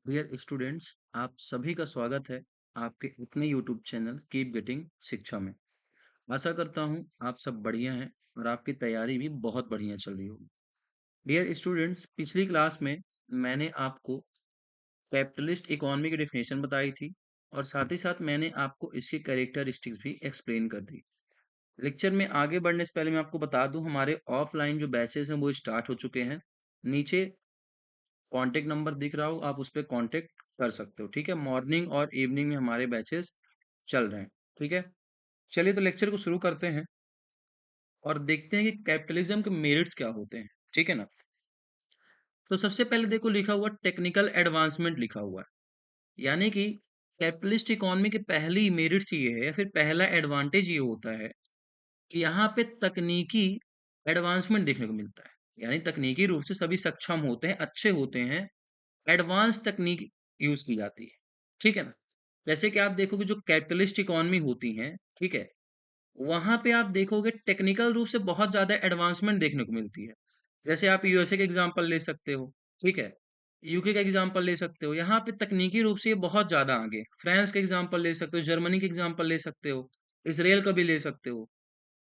Dear students, आप सभी का स्वागत है आपके अपने यूट्यूब चैनल कीप गेटिंग शिक्षा में। आशा करता हूँ आप सब बढ़िया हैं और आपकी तैयारी भी बहुत बढ़िया चल रही होगी। डियर स्टूडेंट्स, पिछली क्लास में मैंने आपको कैपिटलिस्ट इकोनॉमी की डेफिनेशन बताई थी और साथ ही साथ मैंने आपको इसकी कैरेक्टरिस्टिक्स भी एक्सप्लेन कर दी। लेक्चर में आगे बढ़ने से पहले मैं आपको बता दूं, हमारे ऑफलाइन जो बैचेस हैं वो स्टार्ट हो चुके हैं। नीचे कॉन्टेक्ट नंबर दिख रहा हो, आप उस पर कॉन्टेक्ट कर सकते हो। ठीक है, मॉर्निंग और इवनिंग में हमारे बैचेस चल रहे हैं। ठीक है, चलिए तो लेक्चर को शुरू करते हैं और देखते हैं कि कैपिटलिज्म के मेरिट्स क्या होते हैं। ठीक है ना। तो सबसे पहले देखो, लिखा हुआ टेक्निकल एडवांसमेंट लिखा हुआ है, यानी कि कैपिटलिस्ट इकोनॉमी की पहली मेरिट्स ये है या फिर पहला एडवांटेज ये होता है कि यहाँ पे तकनीकी एडवांसमेंट देखने को मिलता है। यानी तकनीकी रूप से सभी सक्षम होते हैं, अच्छे होते हैं, एडवांस तकनीक यूज की जाती है। ठीक है ना। जैसे कि आप देखोगे जो कैपिटलिस्ट इकोनॉमी होती हैं, ठीक है, वहां पे आप देखोगे टेक्निकल रूप से बहुत ज्यादा एडवांसमेंट देखने को मिलती है। जैसे आप यूएसए का एग्जांपल ले सकते हो। ठीक है, यूके का एग्जांपल ले सकते हो, यहाँ पे तकनीकी रूप से ये बहुत ज्यादा आगे। फ्रांस का एग्जांपल ले सकते हो, जर्मनी का एग्जांपल ले सकते हो, इसराइल का भी ले सकते हो।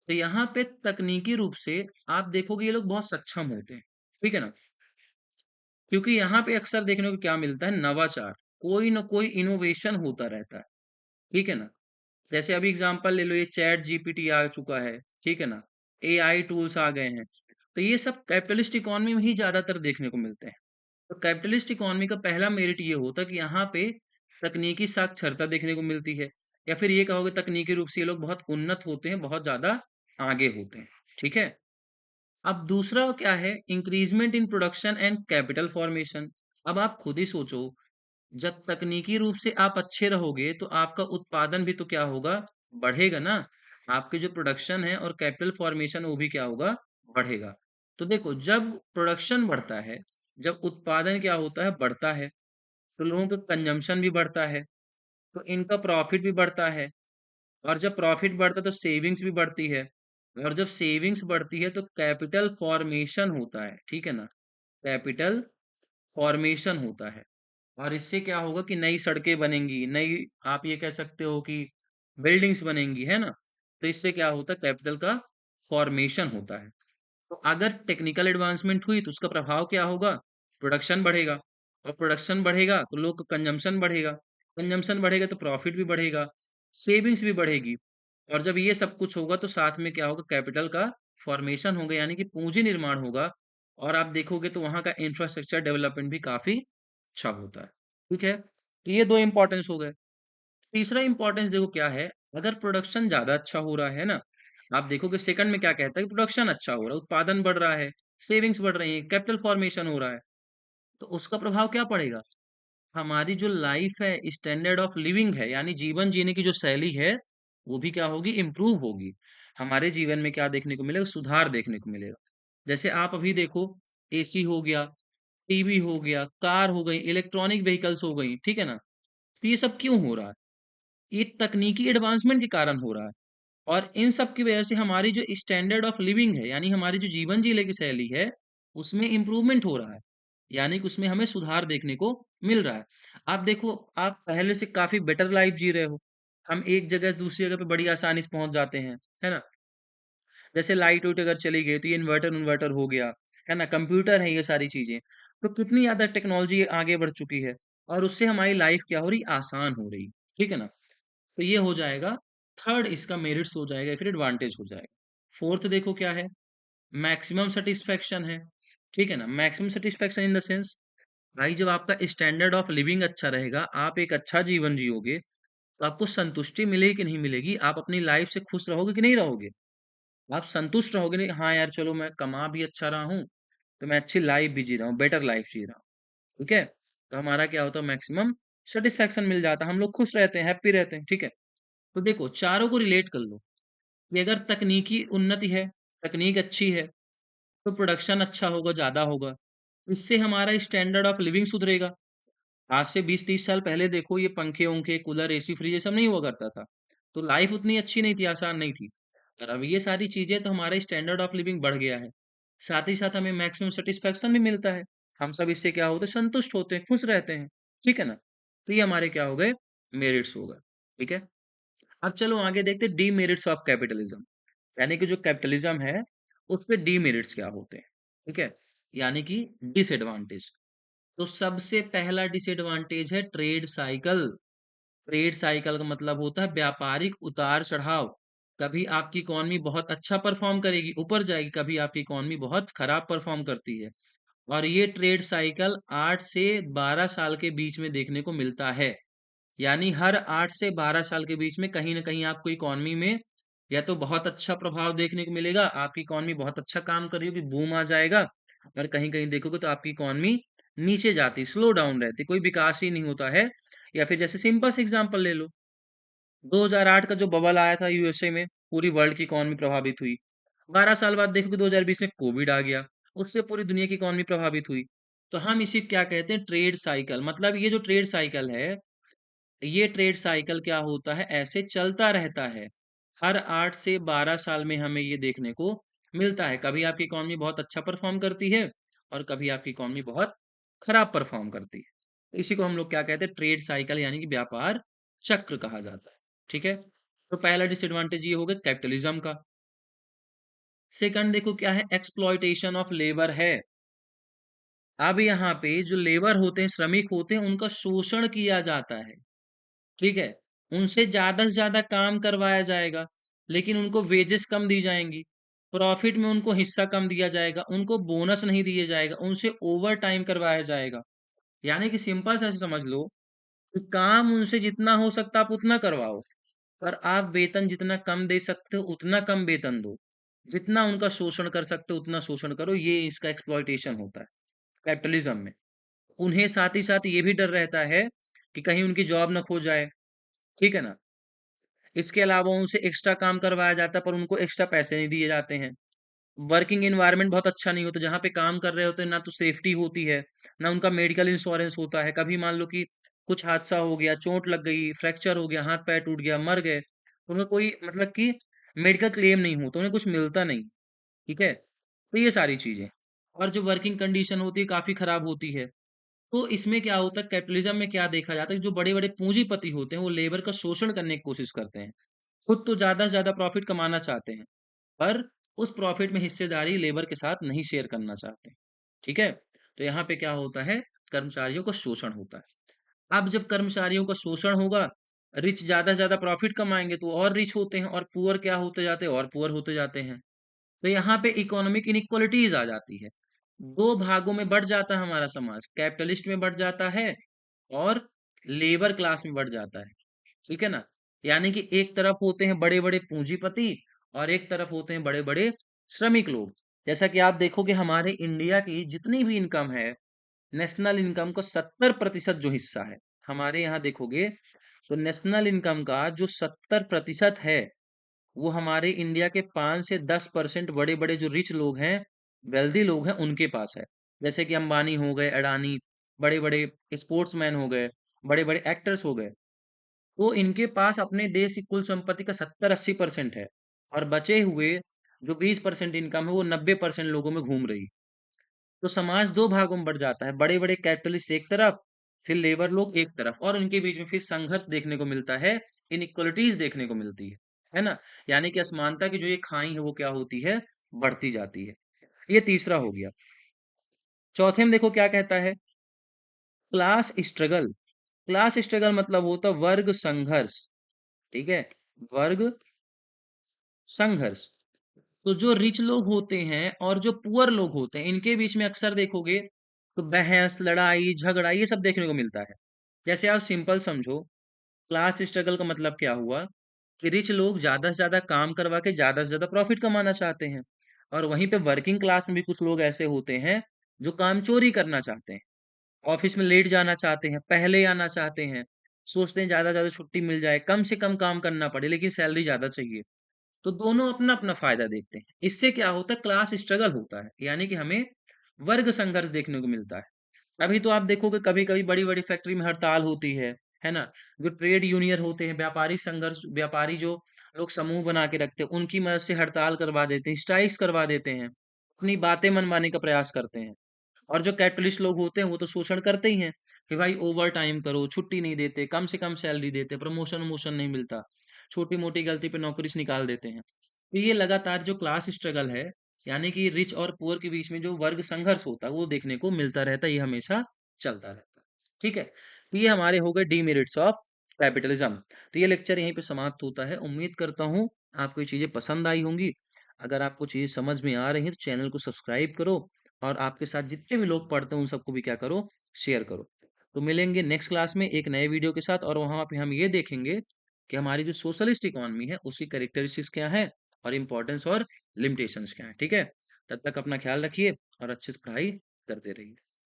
तो यहाँ पे तकनीकी रूप से आप देखोगे ये लोग बहुत सक्षम होते हैं। ठीक है ना। क्योंकि यहाँ पे अक्सर देखने को क्या मिलता है, नवाचार, कोई ना कोई इनोवेशन होता रहता है। ठीक है ना। जैसे अभी एग्जांपल ले लो, ये चैट जीपीटी आ चुका है। ठीक है ना। एआई टूल्स आ गए हैं। तो ये सब कैपिटलिस्ट इकोनॉमी में ही ज्यादातर देखने को मिलते हैं। तो कैपिटलिस्ट इकोनॉमी का पहला मेरिट ये होता है कि यहाँ पे तकनीकी साक्षरता देखने को मिलती है, या फिर ये कहोगे तकनीकी रूप से ये लोग बहुत उन्नत होते हैं, बहुत ज्यादा आगे होते हैं। ठीक है। अब दूसरा क्या है, increment in production and capital formation. अब आप खुद ही सोचो, जब तकनीकी रूप से आप अच्छे रहोगे तो आपका उत्पादन भी तो क्या होगा, बढ़ेगा ना। आपके जो प्रोडक्शन है और कैपिटल फॉर्मेशन वो भी क्या होगा, बढ़ेगा। तो देखो, जब प्रोडक्शन बढ़ता है, जब उत्पादन क्या होता है, बढ़ता है, तो लोगों का कंजम्पशन भी बढ़ता है, तो इनका प्रॉफिट भी बढ़ता है। और जब प्रॉफिट बढ़ता है तो सेविंग्स भी बढ़ती है, और जब सेविंग्स बढ़ती है तो कैपिटल फॉर्मेशन होता है। ठीक है ना। कैपिटल फॉर्मेशन होता है, और इससे क्या होगा कि नई सड़कें बनेंगी, नई, आप ये कह सकते हो कि बिल्डिंग्स बनेंगी, है ना। तो इससे क्या होता है, कैपिटल का फॉर्मेशन होता है। तो अगर टेक्निकल एडवांसमेंट हुई तो उसका प्रभाव क्या होगा, प्रोडक्शन बढ़ेगा, और प्रोडक्शन बढ़ेगा तो लोग का कंजम्पशन बढ़ेगा, कंजम्पशन बढ़ेगा तो प्रॉफिट भी बढ़ेगा, सेविंग्स भी बढ़ेगी। और जब ये सब कुछ होगा तो साथ में क्या होगा, कैपिटल का फॉर्मेशन होगा, यानी कि पूंजी निर्माण होगा। और आप देखोगे तो वहां का इंफ्रास्ट्रक्चर डेवलपमेंट भी काफी अच्छा होता है। ठीक है, तो ये दो इंपॉर्टेंस हो गए। तीसरा इंपॉर्टेंस देखो क्या है, अगर प्रोडक्शन ज्यादा अच्छा हो रहा है ना, आप देखोगे सेकंड में क्या कहता है कि प्रोडक्शन अच्छा हो रहा है, उत्पादन बढ़ रहा है, सेविंग्स बढ़ रही है, कैपिटल फॉर्मेशन हो रहा है, तो उसका प्रभाव क्या पड़ेगा, हमारी जो लाइफ है, स्टैंडर्ड ऑफ लिविंग है, यानी जीवन जीने की जो शैली है, वो भी क्या होगी, इंप्रूव होगी। हमारे जीवन में क्या देखने को मिलेगा, सुधार देखने को मिलेगा। जैसे आप अभी देखो, एसी हो गया, टीवी हो गया, कार हो गई, इलेक्ट्रॉनिक व्हीकल्स हो गई। ठीक है ना। तो ये सब क्यों हो रहा है, ये तकनीकी एडवांसमेंट के कारण हो रहा है। और इन सब की वजह से हमारी जो स्टैंडर्ड ऑफ लिविंग है, यानी हमारी जो जीवन जीने की शैली है, उसमें इंप्रूवमेंट हो रहा है, यानी कि उसमें हमें सुधार देखने को मिल रहा है। आप देखो, आप पहले से काफी बेटर लाइफ जी रहे हो। हम एक जगह से दूसरी जगह पे बड़ी आसानी से पहुंच जाते हैं, है ना। जैसे लाइट वाइट अगर चली गई तो ये इन्वर्टर इन्वर्टर हो गया, है ना, कंप्यूटर है, ये सारी चीजें। तो कितनी ज्यादा टेक्नोलॉजी आगे बढ़ चुकी है, और उससे हमारी लाइफ क्या हो रही, आसान हो रही। ठीक है ना। तो ये हो जाएगा, थर्ड इसका मेरिट्स हो जाएगा, या फिर एडवांटेज हो जाएगा। फोर्थ देखो क्या है, मैक्सिमम सेटिस्फेक्शन है। ठीक है ना। Maximum satisfaction in the sense, भाई जब आपका स्टैंडर्ड ऑफ लिविंग अच्छा रहेगा, आप एक अच्छा जीवन जियोगे, तो आपको संतुष्टि मिलेगी कि नहीं मिलेगी, आप अपनी लाइफ से खुश रहोगे कि नहीं रहोगे, आप संतुष्ट रहोगे नहीं, हाँ यार चलो मैं कमा भी अच्छा रहा हूँ, तो मैं अच्छी लाइफ भी जी रहा हूँ, बेटर लाइफ जी रहा हूँ। ठीक है। तो हमारा क्या होता है, मैक्सिमम सेटिस्फेक्शन मिल जाता है, हम लोग खुश रहते हैं, हैप्पी रहते हैं। ठीक है। तो देखो, चारों को रिलेट कर लो कि अगर तकनीकी उन्नति है, तकनीक अच्छी है, तो प्रोडक्शन अच्छा होगा, ज्यादा होगा, इससे हमारा स्टैंडर्ड ऑफ लिविंग सुधरेगा। आज से 20-30 साल पहले देखो, ये पंखे उंखे, कूलर, एसी, फ्रिज, ये सब नहीं हुआ करता था, तो लाइफ उतनी अच्छी नहीं थी, आसान नहीं थी। और अब ये सारी चीजें, तो हमारा स्टैंडर्ड ऑफ लिविंग बढ़ गया है, साथ ही साथ हमें मैक्सिमम सेटिस्फेक्शन भी मिलता है। हम सब इससे क्या होते हैं, संतुष्ट होते हैं, खुश रहते हैं। ठीक है ना? तो ये हमारे क्या हो गए? मेरिट्स हो गए, ठीक है? अब चलो आगे देखते हैं डीमेरिट्स ऑफ कैपिटलिज्म। यानी कि जो कैपिटलिज्म है, उसपे डीमेरिट्स क्या होते हैं, ठीक है? यानी कि डिसएडवांटेज। तो सबसे पहला डिसएडवांटेज है ट्रेड साइकिल। ट्रेड साइकिल का मतलब होता है व्यापारिक उतार-चढ़ाव। कभी आपकी इकॉनमी बहुत अच्छा परफ़ॉर्म करेगी, ऊपर जाएगी, कभी आपकी इकॉनमी बहुत खराब परफ़ॉर्म करती है। और ये ट्रेड साइकिल 8 से 12 साल के बीच में देखने को मिलता है। यानी हर 8 से 12 साल के बीच में कहीं न कहीं आपको इकॉनमी में या तो बहुत अच्छा प्रभाव देखने को मिलेगा, आपकी इकॉनमी बहुत अच्छा काम कर रही होगी, बूम आ जाएगा, और कहीं-कहीं देखोगे तो आपकी इकॉनमी नीचे जाती, स्लो डाउन रहती, कोई विकास ही नहीं होता है। या फिर जैसे सिंपल सा एग्ज़ाम्पल ले लो, 2008 का जो बबल आया था यूएसए में, पूरी वर्ल्ड की इकॉनमी प्रभावित हुई। 12 साल बाद देखोगे 2020 में कोविड आ गया, उससे पूरी दुनिया की इकॉनमी प्रभावित हुई। तो हम इसे क्या कहते हैं? Trade cycle. मतलब ये जो ट्रेड साइकिल है, ये ट्रेड साइकिल क्या होता है? ऐसे चलता रहता है। हर 8 से 12 साल में हमें ये देखने को मिलता है। कभी आपकी इकॉनमी बहुत अच्छा परफ़ॉर्म करती है और कभी आपकी इकॉनमी बहुत खराब परफ़ॉर्म करती है। तो इसी को हम लोग क्या कहते हैं? ट्रेड साइकिल, यानी कि व्यापार चक्र कहा जाता है। ठीक है? तो पहला डिसएडवांटेज ये हो गया कैपिटलिज़्म का। सेकंड देखो क्या है? एक्सप्लॉइटेशन ऑफ लेबर है। अब यहाँ पे जो लेबर होते हैं, श्रमिक होते हैं, उनका शोषण किया जाता है। ठीक है? उनसे ज़्यादा से ज़्यादा काम करवाया जाएगा, लेकिन उनको वेजेस कम दी जाएँगी। प्रॉफ़िट में उनको हिस्सा कम दिया जाएगा, उनको बोनस नहीं दिया जाएगा, उनसे ओवरटाइम करवाया जाएगा। यानी कि सिंपल सा समझ लो कि काम उनसे जितना हो सकता है आप उतना करवाओ, पर आप वेतन जितना कम दे सकते हो उतना कम वेतन दो। जितना उनका शोषण कर सकते हो उतना शोषण करो, ये इसका एक्सप्लॉइटेशन होता है, कैपिटलिज़्म में। उन्हें साथ ही साथ ये भी डर रहता है कि कहीं उनकी जॉब ना खो जाए, ठीक है ना? इसके अलावा उनसे एक्स्ट्रा काम करवाया जाता है, पर उनको एक्स्ट्रा पैसे नहीं दिए जाते हैं। वर्किंग एनवायरनमेंट बहुत अच्छा नहीं होता, जहाँ पे काम कर रहे होते हैं ना तो सेफ्टी होती है, ना उनका मेडिकल इंश्योरेंस होता है। कभी मान लो कि कुछ हादसा हो गया, चोट लग गई, फ्रैक्चर हो गया, हाथ-पैर टूट गया, मर गए, तो उनका कोई मतलब कि मेडिकल क्लेम नहीं होता, उन्हें कुछ मिलता नहीं, ठीक है? तो ये सारी चीज़ें। और जो वर्किंग कंडीशन होती है काफ़ी खराब होती है। तो इसमें क्या होता है, कैपिटलिज़्म में क्या देखा जाता है कि जो बड़े-बड़े पूँजीपति होते हैं, वो लेबर का शोषण करने की कोशिश करते हैं। खुद तो ज़्यादा से ज़्यादा प्रॉफ़िट कमाना चाहते हैं, पर उस प्रॉफ़िट में हिस्सेदारी लेबर के साथ नहीं शेयर करना चाहते। ठीक है? तो यहाँ पे क्या होता है, कर्मचारियों का शोषण होता है। अब जब कर्मचारियों का शोषण होगा, रिच ज़्यादा से ज़्यादा प्रॉफ़िट कमाएँगे तो और रिच होते हैं, और पुअर क्या होते जाते हैं? और पुअर होते जाते हैं। तो यहाँ पे इकोनॉमिक इनइक्वालिटीज़ आ जाती है। 2 भागों में बँट जाता है हमारा समाज, कैपिटलिस्ट में बँट जाता है और लेबर क्लास में बँट जाता है। ठीक है ना? यानी कि एक तरफ होते हैं बड़े-बड़े पूँजीपति और एक तरफ होते हैं बड़े-बड़े श्रमिक लोग। जैसा कि आप देखोगे हमारे इंडिया की जितनी भी इनकम है, नेशनल इनकम का 70% जो हिस्सा है, हमारे यहाँ देखोगे तो नेशनल इनकम का जो 70% है, वो हमारे इंडिया के 5 से 10% बड़े-बड़े जो रिच लोग हैं, वेल्दी लोग हैं, उनके पास है। जैसे कि अंबानी हो गए, अडानी, बड़े-बड़े स्पोर्ट्समैन हो गए, बड़े-बड़े एक्टर्स हो गए। तो इनके पास अपने देश की कुल संपत्ति का 70-80% है, और बचे हुए जो 20% इनकम है वो 90% लोगों में घूम रही है। तो समाज 2 भागों में बँट जाता है, बड़े-बड़े कैपिटलिस्ट एक तरफ, फिर लेबर लोग एक तरफ, और उनके बीच में फिर संघर्ष देखने को मिलता है, इनइक्वालिटीज़ देखने को मिलती है ना? यानी कि असमानता की जो ये खाई है वो क्या होती है, बढ़ती जाती है। ये तीसरा हो गया। चौथे में देखो क्या कहता है, क्लास स्ट्रगल। क्लास स्ट्रगल मतलब होता है वर्ग संघर्ष, ठीक है? वर्ग संघर्ष। तो जो रिच लोग होते हैं और जो पुअर लोग होते हैं, इनके बीच में अक्सर देखोगे तो बहस, लड़ाई, झगड़ा ये सब देखने को मिलता है। जैसे आप सिंपल समझो, क्लास स्ट्रगल का मतलब क्या हुआ कि रिच लोग ज़्यादा से ज़्यादा काम करवा के ज़्यादा से ज़्यादा प्रॉफ़िट कमाना चाहते हैं, और वहीं पे वर्किंग क्लास में भी कुछ लोग ऐसे होते हैं, जो काम चोरी करना चाहते हैं। ऑफ़िस में लेट जाना चाहते हैं, पहले आना चाहते हैं, सोचते हैं ज़्यादा से ज़्यादा छुट्टी मिल जाए, कम से कम काम करना पड़े लेकिन सैलरी ज़्यादा चाहिए। तो दोनों अपना-अपना फ़ायदा देखते हैं। इससे क्या होता है, क्लास स्ट्रगल होता है, यानी कि हमें वर्ग संघर्ष देखने को मिलता है। अभी तो आप देखोगे कभी-कभी बड़ी-बड़ी फैक्ट्री में हड़ताल होती है ना? जो ट्रेड यूनियन होते हैं, व्यापारी संघर्ष, व्यापारी जो लोग समूह बना के रखते हैं, उनकी मदद से हड़ताल करवा देते हैं, स्ट्राइक्स करवा देते हैं, अपनी बातें मनवाने का प्रयास करते हैं। और जो कैपिटलिस्ट लोग होते हैं वो तो शोषण करते ही हैं कि भाई ओवर टाइम करो, छुट्टी नहीं देते, कम से कम सैलरी देते, प्रमोशन वमोशन नहीं मिलता, छोटी मोटी गलती पे नौकरी से निकाल देते हैं। तो ये लगातार जो क्लास स्ट्रगल है, यानी कि रिच और पुअर के बीच में जो वर्ग संघर्ष होता है वो देखने को मिलता रहता है, ये हमेशा चलता रहता है। ठीक है, तो ये हमारे हो गए डीमेरिट्स ऑफ कैपिटलिज्म। तो ये लेक्चर यहीं पे समाप्त होता है। उम्मीद करता हूँ आपको ये चीजें पसंद आई होंगी। अगर आपको चीजें समझ में आ रही हैं तो चैनल को सब्सक्राइब करो, और आपके साथ जितने भी लोग पढ़ते हैं उन सबको भी क्या करो, शेयर करो। तो मिलेंगे नेक्स्ट क्लास में एक नए वीडियो के साथ, और वहां पे हम ये देखेंगे कि हमारी जो सोशलिस्ट इकोनॉमी है उसकी कैरेक्टरिस्टिक्स क्या है, और इम्पोर्टेंस और लिमिटेशंस क्या है। ठीक है, तब तक अपना ख्याल रखिए और अच्छे से पढ़ाई करते रहिए।